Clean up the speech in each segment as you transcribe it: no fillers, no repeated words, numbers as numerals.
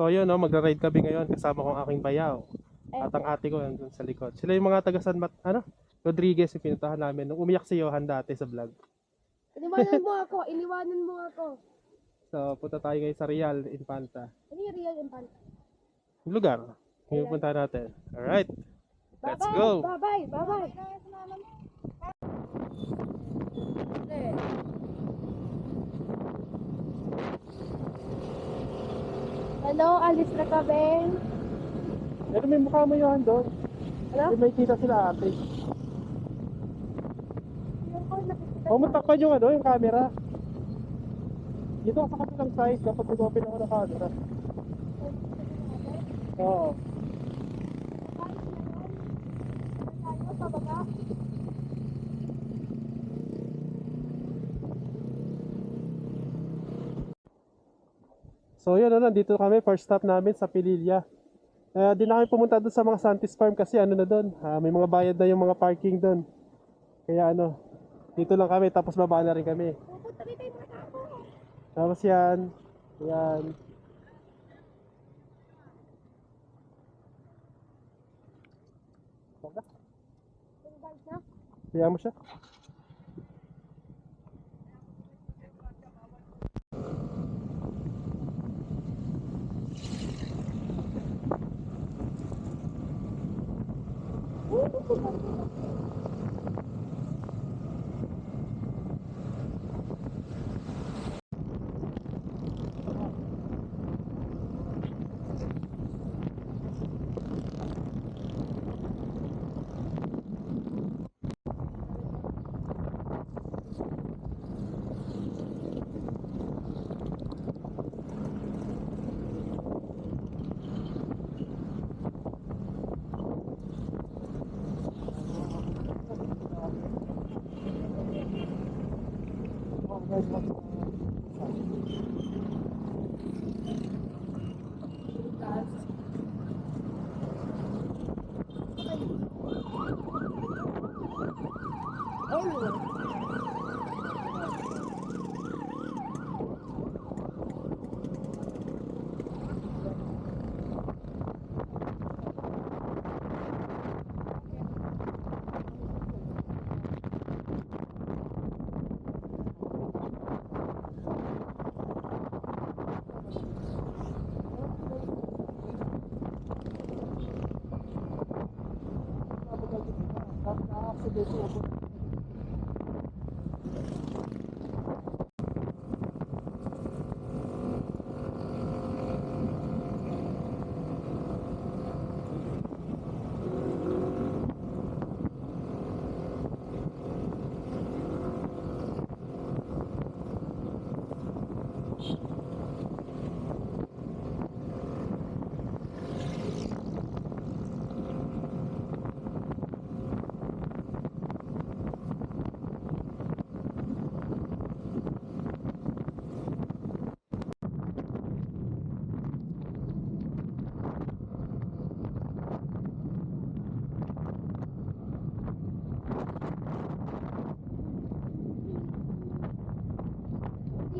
So yun, no, magra-ride kami ngayon kasama ko ang aking bayaw at ang ate ko nandun sa likod. Sila yung mga taga Rodriguez yung pinuntahan namin nung umiyak si Johan dati sa vlog. Iniwanan mo ako, iniwanan mo ako. So punta tayo ngayon sa Real Infanta. Ano yung real infanta? Yung lugar yung punta natin. Alright, let's go! Bye-bye, bye-bye. Hello, alis na kami. Pero may mukha mo Johan doon. Ano? May kita sila ate. Pumunta yung yung camera. Dito sa kabilang side kapag nag-open ako ng camera. Oo. So yun, nandito kami, first stop namin sa Pililla. Di na kami pumunta doon sa mga Santis Farm kasi ano na doon, may mga bayad na yung mga parking doon. Kaya dito lang kami tapos baba na rin kami. Pupunta rin tayo mga tao. Tapos yan. Kaya mo siya.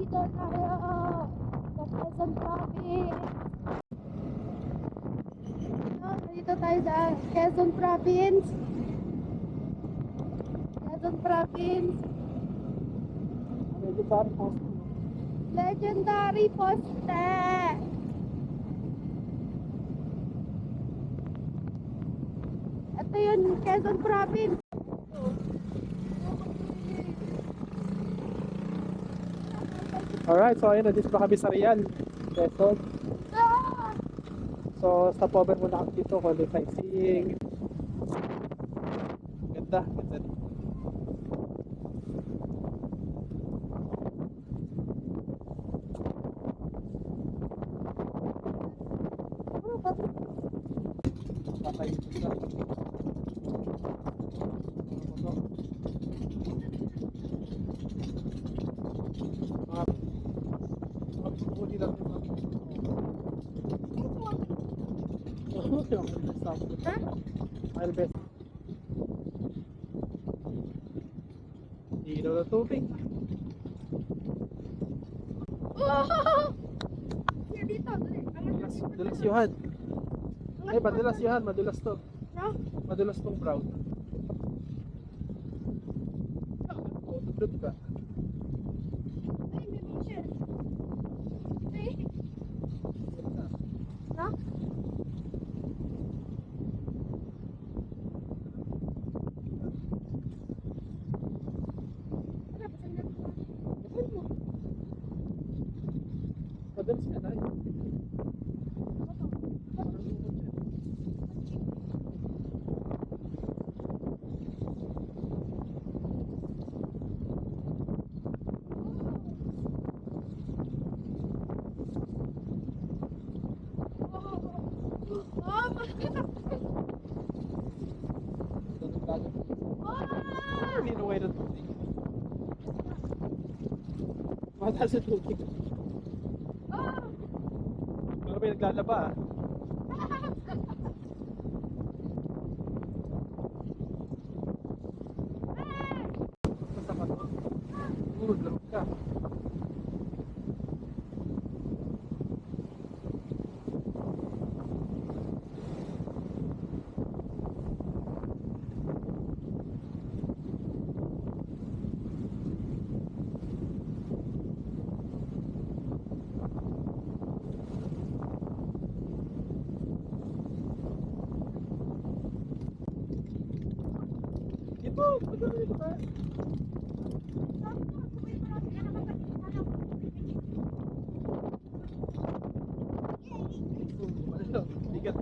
Dito tayo sa Quezon Province. Dito tayo sa Quezon Province. Quezon Province. Legendary Poste. Ito yun, Quezon Province. Alright, so ayun, nandito na kami sa Real. Quezon. Ah! So stopover muna kami dito, konti sightseeing. Ganda. I'll bet. Ilaw na tubig. Oh! Here dito, dali. Madulas Johan. Ay, madulas Johan, madulas to. No? Madulas tong brown. Tudod ka. Ay, may picture. Ay. No? Wala, basahin natin ito. Basahin mo. Madulas ka na. Hindi na ng tubig. Mataas sa tubig. Pero may naglalaba ah. Basta ka to. Lamig ka. Ito, madami ito ba? Ano, bigat.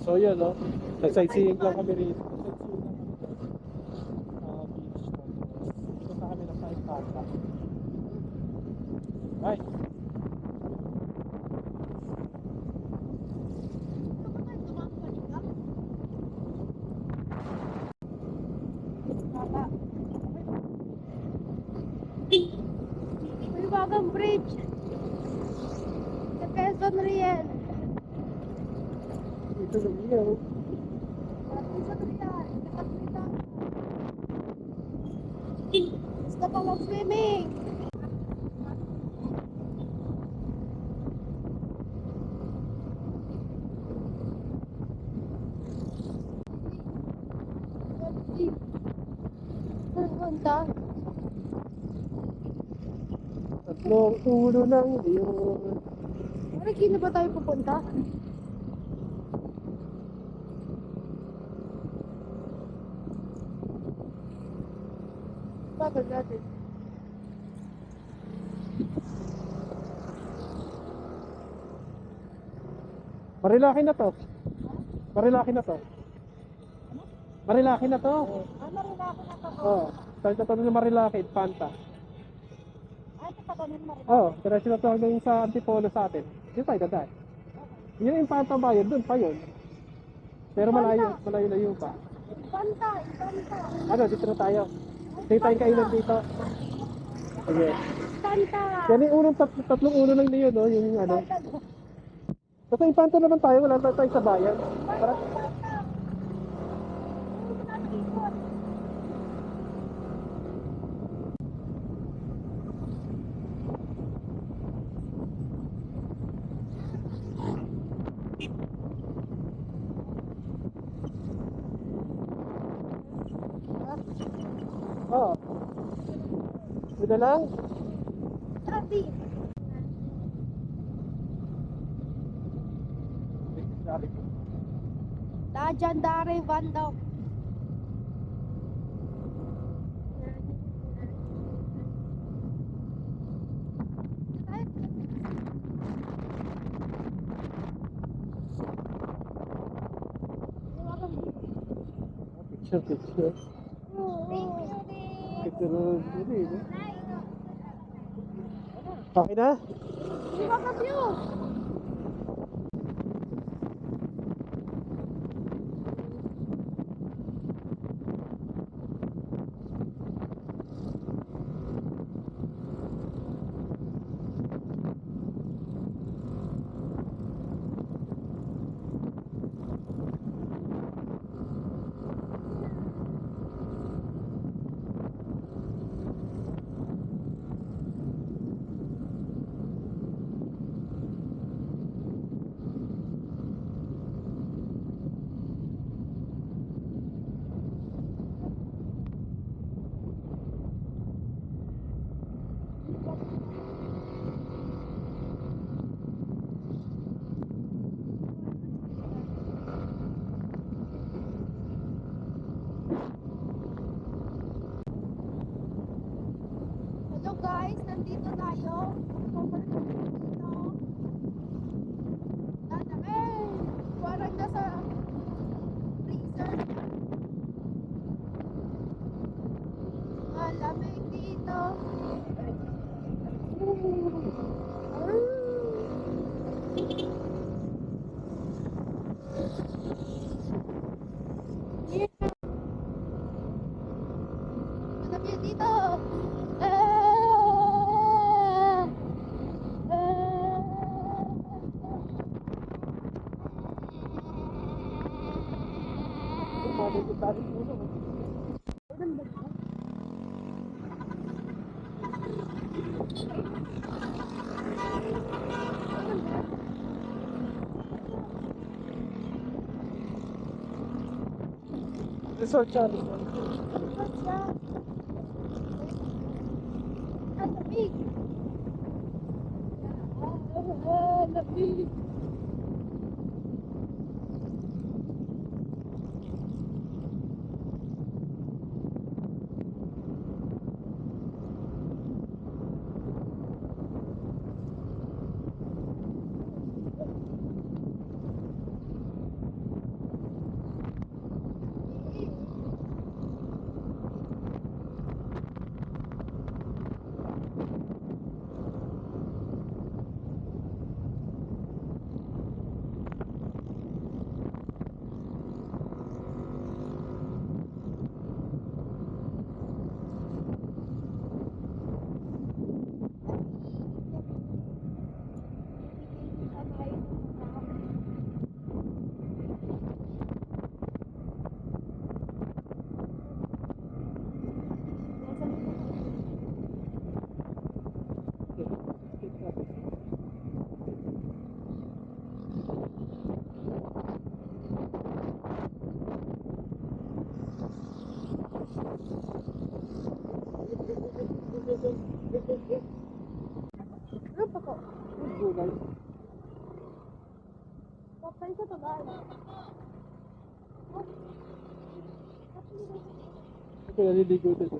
So yun, no? Nag-sightseeing lang kami rito. Beach. Tapos punta kami ng Saint Pata. Ay! May bagong bridge. Sa Quezon Riel. Ito na niya. Quezon Riel. Nakapita. Gusto pa mag-swimming. Ganda. Tatlong ulo ng leon. Marikina na ba tayo pupunta? Bakit natin? Marilaki na to. Marilaki na to. Marilaki na to. Marilaki na to. Oh, start na to ng Marilaki, Panta. Ay, ito pa ganun Marilaki. Oh, diretso na to hanggang sa Antipolo sa atin. Dito tayo dadaan. Yung Infanta ba yun? Doon pa yun. Pero malayo, malayo pa. Ibanta, ibanta. Ano, dito na tayo. Sige tayong kainan dito. Sige. Ibanta. Yan yung unang tatlong ulo ng leon, no? Yung ano. Basta Infanta naman tayo, wala na tayo sa bayan. Para, oh. Ito na lang. Sabi. Legendary Van Dam. Picture, picture. Picture rin, eh. Okay na? Di ba ka view? Hello guys, nandito tayo. Dito. Nanamay! Parang nasa freezer. Malamig dito. Yeah. Malamig dito. Resort siya. Lamig. Lamig. Ano pa to? Papay sa tagal. Okay, naliligo dito.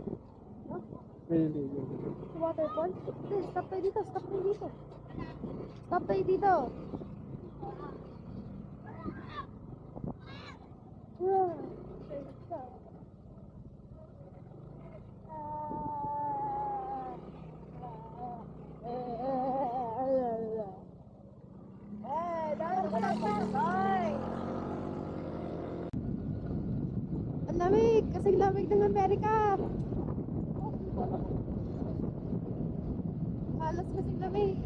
Naliligo. Sa waterfall? Stop tayo dito. Stop tayo dito. Stop tayo dito. Ang lamig! Kasing lamig ng Amerika! Halos kasing lamig.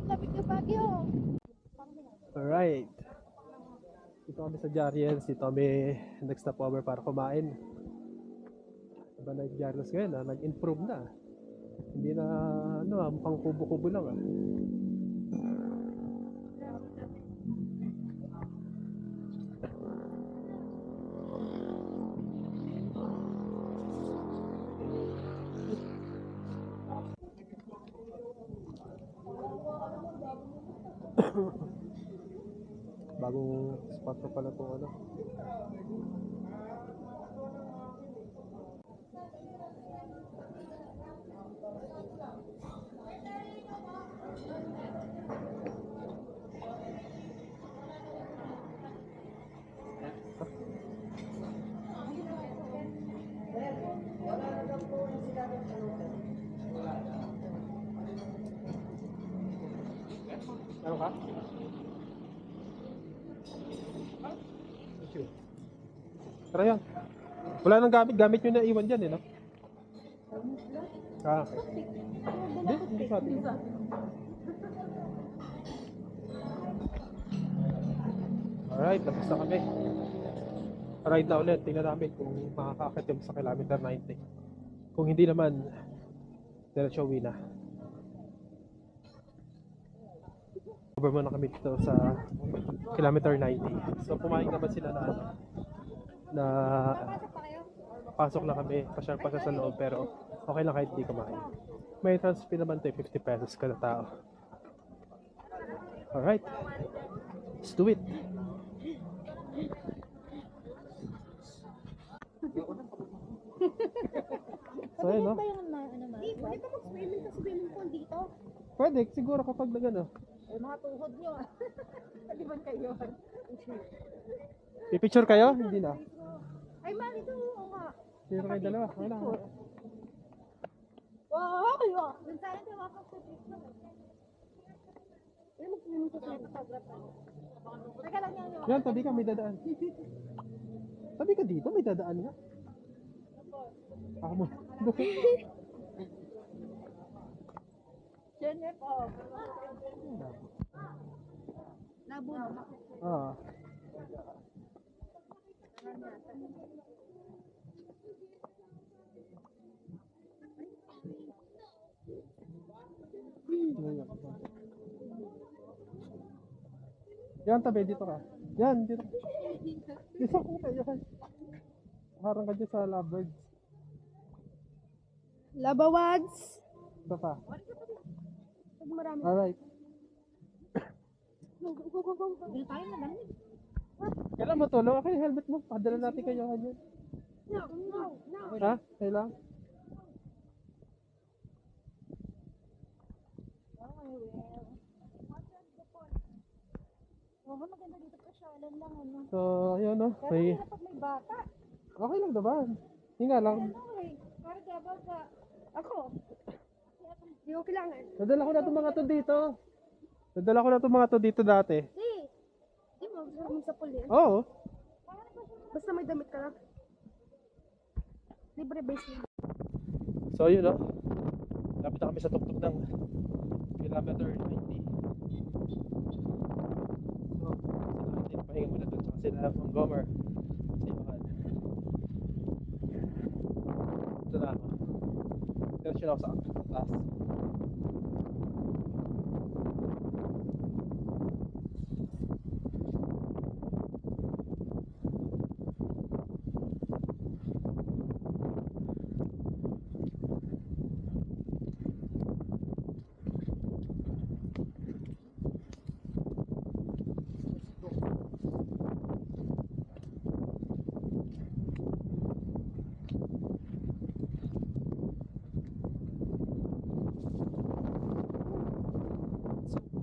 Lamig ng Baguio. Alright. Dito kami sa Jariels. Dito kami nag-stop over para kumain. Diba na yung Jariels ngayon, nag-improve na. Hindi na, mukhang kubo-kubo lang ah. Bagong spot pa pala itong ano. Ano ka? Thank you. Tara yan. Wala nang gamit. Gamit nyo na iwan dyan eh, no? Ah, okay. Hindi sa atin. Alright, tapos na kami. Ride na ulit. Tingnan namin kung makakakit yung sa kilometer 90. Kung hindi naman, diretso uwi na. Cover muna kami dito sa kilometer 90. So pumayag naman sila na ano, na pasok lang kami, pasyal sa loob, pero okay lang kahit di kumain. May entrance fee naman to, 50 pesos kada tao. Alright, let's do it. So ayun, no? Ba yung ano ma? Pwede ka mag-swimming sa swimming pool dito? Pwede, siguro kapag nagano. Ay, mga tuhod nyo. Di ba kayo? Pipicture kayo? Hindi na. Ay, man, ito. Oo nga. Sino kayo dalawa? Wala. Wow, kayo. Dun sana tayo wakak sa picture. Ay, mag-swimming sa swimming pool. Teka lang yan. Yan, tabi ka, may dadaan. Tabi ka dito, may dadaan nga. Ako mo. Jenep, oh. Labo na. Ah. Yan, tabi, dito ka. Yan, dito. Dito ko kayo. Harang ka dyan sa lovebirds. Labawads. Ito pa. Pag marami. Alright. Dito tayo na lang. Kailan mo tulong? Okay, helmet mo. Padala natin kayo kanyan. No. Ha? Kailan? Oh, maganda dito pasyalan lang ano. So, ayun no. Pero May... hirap pag may bata. Okay lang naman. Hindi nga lang. Ano eh, para dapat ka. Ako. Di ko kailangan. Nadala ko na itong mga to dito. Nadala ko na itong mga to dito dati. Di mo, sarap sa pool yan. Oo. Basta may damit ka lang. Libre base. So, yun no. Lapit na kami sa tuktok ng kilometer 90. So, sila natin pahinga muna doon. Saka sila ang Gomer. Sa Ibakan. Ito na ako. Diretso na ako sa taas.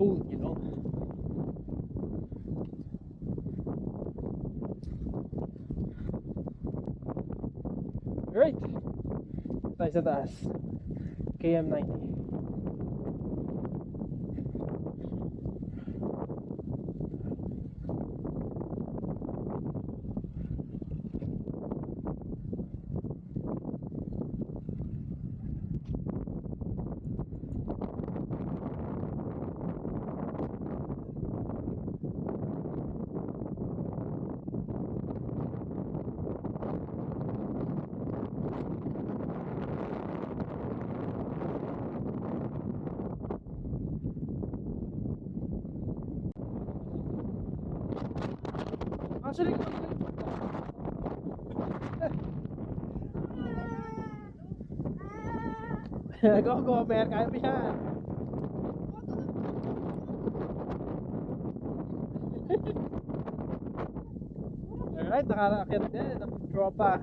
Cool, you know. Alright. Tayo sa taas. KM90. Actually, go, go, Mer, kaya mo yan. Alright, nakarakyat din ang tropa.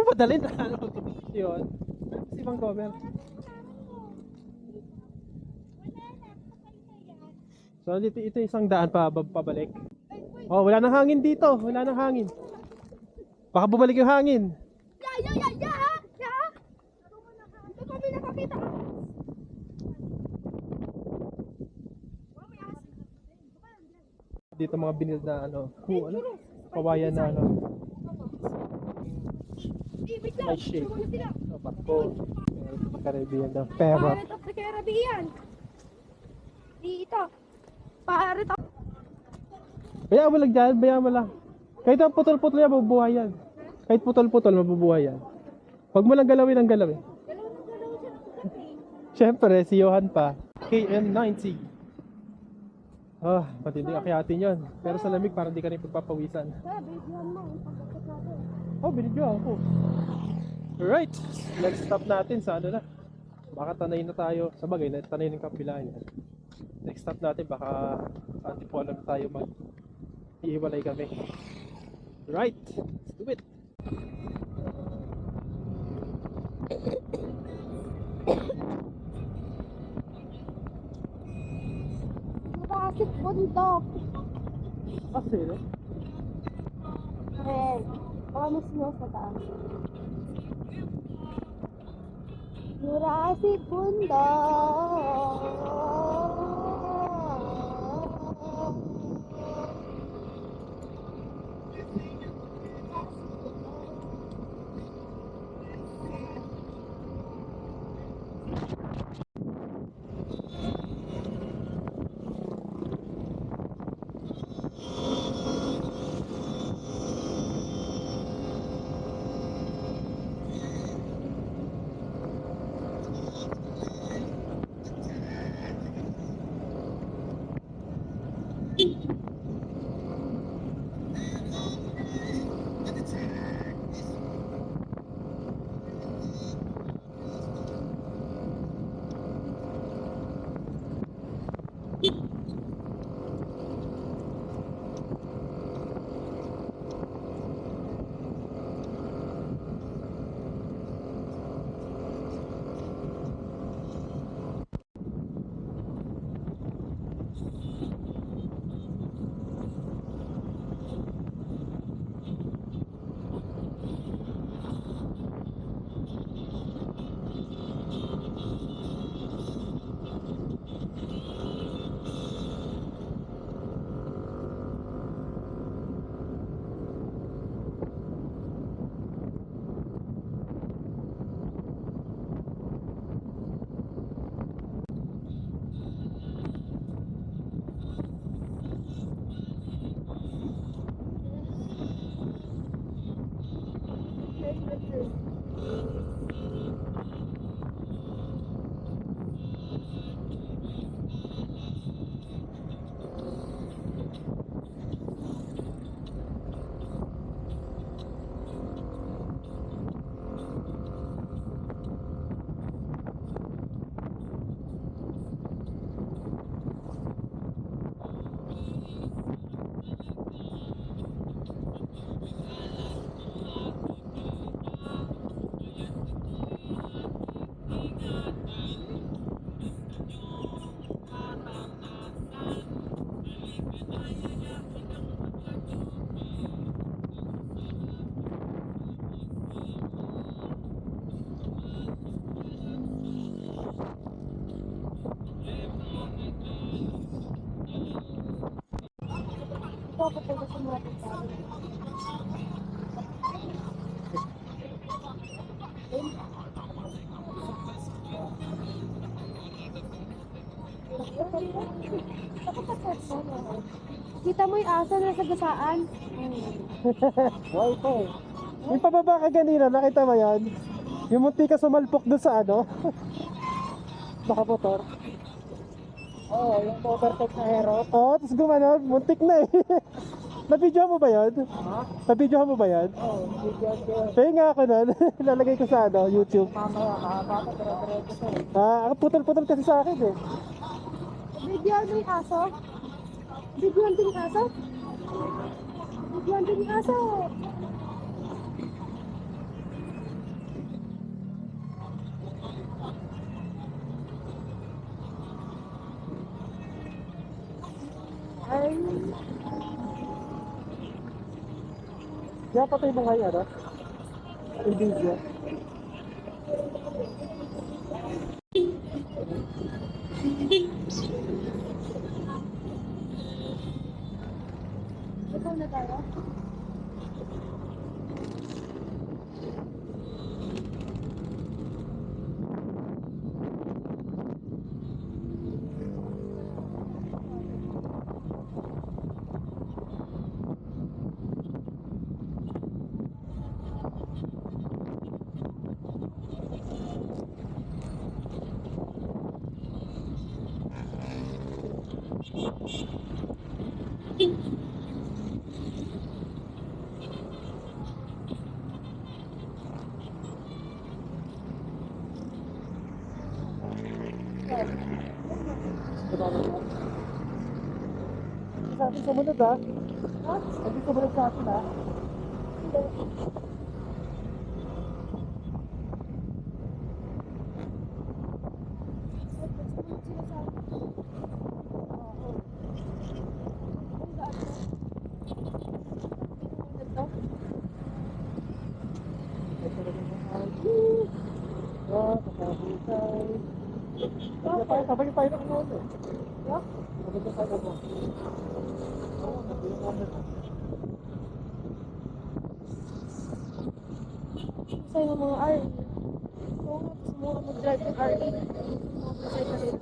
Yung madali na ano yun. Si Mang Gomer. So dito ito isang daan pabalik. Oh, wala nang hangin dito. Wala nang hangin. Baka bumalik yung hangin. Ya! Ito kami nakakita. Dito mga binil na kawayan na may shape. Barko. Caribbean na pero. Pirate of the Caribbean. Dito. Pirate of... Bayaan mo lang dyan, bayaan mo lang. Kahit ang putol-putol yan, mabubuhay yan. Kahit putol-putol, mabubuhay yan. Huwag mo lang galawin ang galawin. Galaw siya. Siyempre, si Johan pa. KM90. Ah, matindi akyatin yun. Pero sa lamig, parang di ka rin pagpapawisan. Sabi, diyan mo. Pagkakot natin. Oh, binidyohan ko. Alright, next stop natin sa ano na. Baka tanay na tayo. Sa bagay, tanay ng kapilaan. Next stop natin, baka Antipolo na tayo iiwalay kami. Right, let's do it. Jurassic bundok. Kasi, no? Baka mas mo sa taas. Jurassic bundok. Papunta sa mga tao. Kita mo yung aso na sa gasaan? Wow, ito. Yung pababa ka ganina, nakita mo yan? Yung munti ka sumalpok doon sa ano? Nakamotor. Oo, yung overtake na hero. Oo, tapos gumanon, muntik na eh. Nabidyo mo ba yan? Ha? Nabidyo mo ba yan? Oo, video ko. Kaya nga ako nun, lalagay ko sa ano, YouTube. Mamaya, makakata, dire-diretso siya eh. Ah, putol-putol kasi sa akin eh. Videoan mo yung aso? Videoan din yung aso? Videoan din yung aso! Kaya patay mo kaya, ano? Nvidia. Ikaw na tayo? Sa atin sumunod, ha? Ha? Hindi sumunod sa atin, ha? Hindi. Sila sa akin. Oo. Ang daan mo. Ito. Sabay tayo ng ano. Ha? Sabay tayo ng ano. Masaya ng mga RE. Oo nga, gusto mo mag-drive ng RE. Masaya na rin.